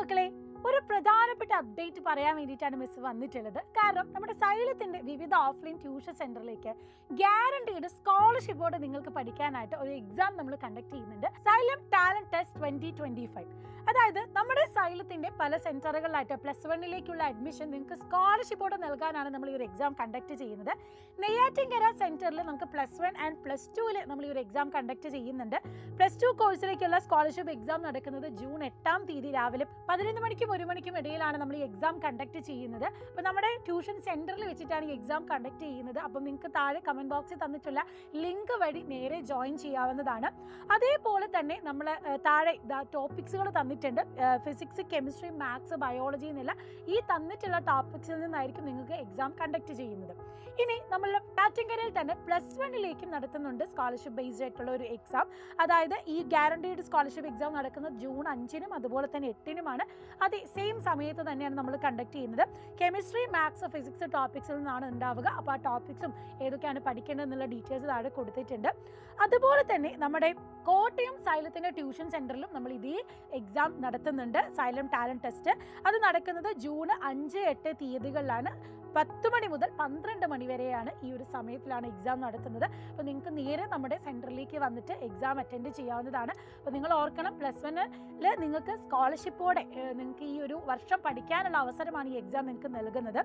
മക്കളെ, ഒരു പ്രധാനപ്പെട്ട അപ്ഡേറ്റ് പറയാൻ വേണ്ടിയിട്ടാണ് മിസ് വന്നിട്ടുള്ളത്. കാരണം നമ്മുടെ സൈലത്തിന്റെ വിവിധ ഓഫ്ലൈൻ ട്യൂഷൻ സെന്ററിലേക്ക് ഗ്യാരണ്ടീഡ് സ്കോളർഷിപ്പോടെ നിങ്ങൾക്ക് പഠിക്കാനായിട്ട് ഒരു എക്സാം നമ്മൾ കണ്ടക്ട് ചെയ്യുന്നുണ്ട്. Xylem talent test 2025. അതായത് നമ്മുടെ സൈലത്തിന്റെ പല സെന്ററുകളിലായിട്ട് +1 അഡ്മിഷൻ നിങ്ങൾക്ക് സ്കോളർഷിപ്പോടെ നൽകാനാണ് നമ്മൾ ഈ ഒരു എക്സാം കണ്ടക്ട് ചെയ്യുന്നത്. നെയ്യാറ്റിൻകര സെന്ററിൽ നമുക്ക് +1 ആൻഡ് +2 നമ്മൾ ഈ ഒരു എക്സാം കണ്ടക്ട് ചെയ്യുന്നുണ്ട്. +2 കോഴ്സിലേക്കുള്ള സ്കോളർഷിപ്പ് എക്സാം നടക്കുന്നത് ജൂൺ 8-ാം തീയതി രാവിലെ 11 മണിക്കും 1 മണിക്കും ഇടയിലാണ് നമ്മൾ ഈ എക്സാം കണ്ടക്ട് ചെയ്യുന്നത്. അപ്പോൾ നമ്മുടെ ട്യൂഷൻ സെന്ററിൽ വെച്ചിട്ടാണ് ഈ എക്സാം കണ്ടക്ട് ചെയ്യുന്നത്. അപ്പം നിങ്ങൾക്ക് താഴെ കമന്റ് ബോക്സിൽ തന്നിട്ടുള്ള ലിങ്ക് വഴി നേരെ ജോയിൻ ചെയ്യാവുന്നതാണ്. അതേപോലെ തന്നെ നമ്മൾ താഴെ ടോപ്പിക്സുകൾ തന്നിട്ടുണ്ട്. ഫിസിക്സ്, കെമിസ്ട്രി, മാത്സ്, ബയോളജി എന്നുള്ള ഈ തന്നിട്ടുള്ള ടോപ്പിക്സിൽ നിന്നായിരിക്കും നിങ്ങൾക്ക് എക്സാം കണ്ടക്ട് ചെയ്യുന്നത്. ഇനി നമ്മൾ നെയ്യാറ്റിൻകരയിൽ തന്നെ +1 നടത്തുന്നുണ്ട് സ്കോളർഷിപ്പ് ബേസ്ഡ് ആയിട്ടുള്ള ഒരു എക്സാം. അതായത് ഈ ഗ്യാരണ്ടീഡ് സ്കോളർഷിപ്പ് എക്സാം നടക്കുന്നത് ജൂൺ 5-നും അതുപോലെ തന്നെ 8-നുമാണ്. അതേ സെയിം സമയത്ത് തന്നെയാണ് നമ്മൾ കണ്ടക്ട് ചെയ്യുന്നത്. കെമിസ്ട്രി, മാത്സ്, ഫിസിക്സ് ടോപ്പിക്സിൽ നിന്നാണ് ഉണ്ടാവുക. അപ്പോൾ ആ ടോപ്പിക്സും ഏതൊക്കെയാണ് പഠിക്കേണ്ടത് എന്നുള്ള ഡീറ്റെയിൽസ് താഴെ കൊടുത്തിട്ടുണ്ട്. അതുപോലെ തന്നെ നമ്മുടെ കോട്ടയം സൈലത്തിൻ്റെ ട്യൂഷൻ സെൻറ്ററിലും നമ്മൾ ഇതേ എക്സാം നടത്തുന്നുണ്ട്. സൈലം ടാലന്റ് ടെസ്റ്റ് അത് നടക്കുന്നത് ജൂൺ 5, 8 തീയതികളിലാണ്. 10 മണി മുതൽ 12 മണി വരെയാണ് ഈ ഒരു സമയത്തിലാണ് എക്സാം നടത്തുന്നത്. അപ്പോൾ നിങ്ങൾക്ക് നേരെ നമ്മുടെ സെൻറ്ററിലേക്ക് വന്നിട്ട് എക്സാം അറ്റൻഡ് ചെയ്യാവുന്നതാണ്. അപ്പോൾ നിങ്ങൾ ഓർക്കണം, +1 നിങ്ങൾക്ക് സ്കോളർഷിപ്പോടെ നിങ്ങൾക്ക് ഈ ഒരു വർഷം പഠിക്കാനുള്ള അവസരമാണ് ഈ എക്സാം നിങ്ങൾക്ക് നൽകുന്നത്.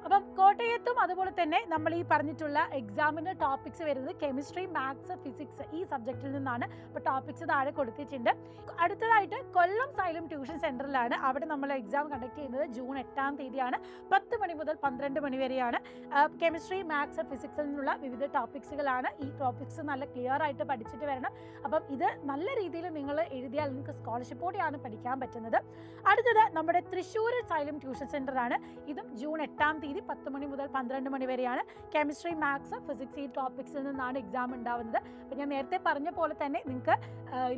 അപ്പം കോട്ടയത്തും അതുപോലെ തന്നെ നമ്മൾ ഈ പറഞ്ഞിട്ടുള്ള എക്സാമിൻ്റെ ടോപ്പിക്സ് വരുന്നത് കെമിസ്ട്രി, മാത്സ്, ഫിസിക്സ് ഈ സബ്ജക്റ്റിൽ നിന്നാണ്. അപ്പോൾ ടോപ്പിക്സ് താഴെ കൊടുത്തിട്ടുണ്ട്. അടുത്തതായിട്ട് കൊല്ലം സൈലം ട്യൂഷൻ സെൻറ്ററിലാണ്. അവിടെ നമ്മൾ എക്സാം കണ്ടക്ട് ചെയ്യുന്നത് ജൂൺ 8-ാം തീയതിയാണ്. 10 മണി മുതൽ 12 മണി വരെയാണ്. കെമിസ്ട്രി, മാത്സ്, ഫിസിക്സിൽ നിന്നുള്ള വിവിധ ടോപ്പിക്സുകളാണ്. ഈ ടോപ്പിക്സ് നല്ല ക്ലിയർ ആയിട്ട് പഠിച്ചിട്ട് വരണം. അപ്പം ഇത് നല്ല രീതിയിൽ നിങ്ങൾ എഴുതിയാൽ നിങ്ങൾക്ക് സ്കോളർഷിപ്പോടെയാണ് പഠിക്കാൻ പറ്റുന്നത്. അടുത്തത് നമ്മുടെ തൃശ്ശൂർ സൈലം ട്യൂഷൻ സെൻ്ററാണ്. ഇതും ജൂൺ 8-ാം തീയതി 10 മണി മുതൽ 12 മണി വരെയാണ്. കെമിസ്ട്രി, മാത്സ്, ഫിസിക്സ് ഈ ടോപ്പിക്സിൽ നിന്നാണ് എക്സാം ഉണ്ടാവുന്നത്. അപ്പോൾ ഞാൻ നേരത്തെ പറഞ്ഞ പോലെ തന്നെ നിങ്ങൾക്ക്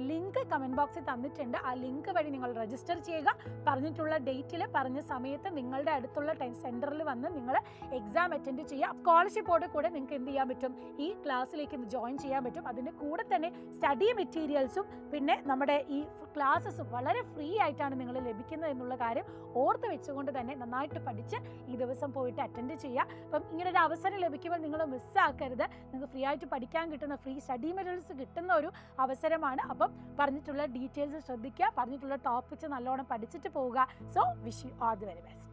ലിങ്ക് കമൻറ്റ് ബോക്സിൽ തന്നിട്ടുണ്ട്. ആ ലിങ്ക് വഴി നിങ്ങൾ രജിസ്റ്റർ ചെയ്യുക. പറഞ്ഞിട്ടുള്ള ഡേറ്റിൽ പറഞ്ഞ സമയത്ത് നിങ്ങളുടെ അടുത്തുള്ള സെൻറ്ററിൽ വന്ന് നിങ്ങൾ എക്സാം അറ്റൻഡ് ചെയ്യുക. സ്കോളർഷിപ്പോടെ കൂടെ നിങ്ങൾക്ക് എന്ത് ചെയ്യാൻ പറ്റും, ഈ ക്ലാസ്സിലേക്ക് ജോയിൻ ചെയ്യാൻ പറ്റും. അതിൻ്റെ കൂടെ തന്നെ സ്റ്റഡി മെറ്റീരിയൽസും പിന്നെ നമ്മുടെ ഈ ക്ലാസ്സസും വളരെ ഫ്രീ ആയിട്ടാണ് നിങ്ങൾ ലഭിക്കുന്നത് എന്നുള്ള കാര്യം ഓർത്ത് വെച്ചുകൊണ്ട് തന്നെ നന്നായിട്ട് പഠിച്ച് ഈ ദിവസം പോയിട്ട് അറ്റൻഡ് ചെയ്യുക. അപ്പം ഇങ്ങനൊരു അവസരം ലഭിക്കുമ്പോൾ നിങ്ങൾ മിസ്സാക്കരുത്. നിങ്ങൾക്ക് ഫ്രീ ആയിട്ട് പഠിക്കാൻ കിട്ടുന്ന ഫ്രീ സ്റ്റഡി മെറ്റീരിയൽസ് കിട്ടുന്ന ഒരു അവസരമാണ്. അപ്പം പറഞ്ഞിട്ടുള്ള ഡീറ്റെയിൽസ് ശ്രദ്ധിക്കുക, പറഞ്ഞിട്ടുള്ള ടോപ്പിക്സ് നല്ലോണം പഠിച്ചിട്ട് പോവുക. So wish you all the very best.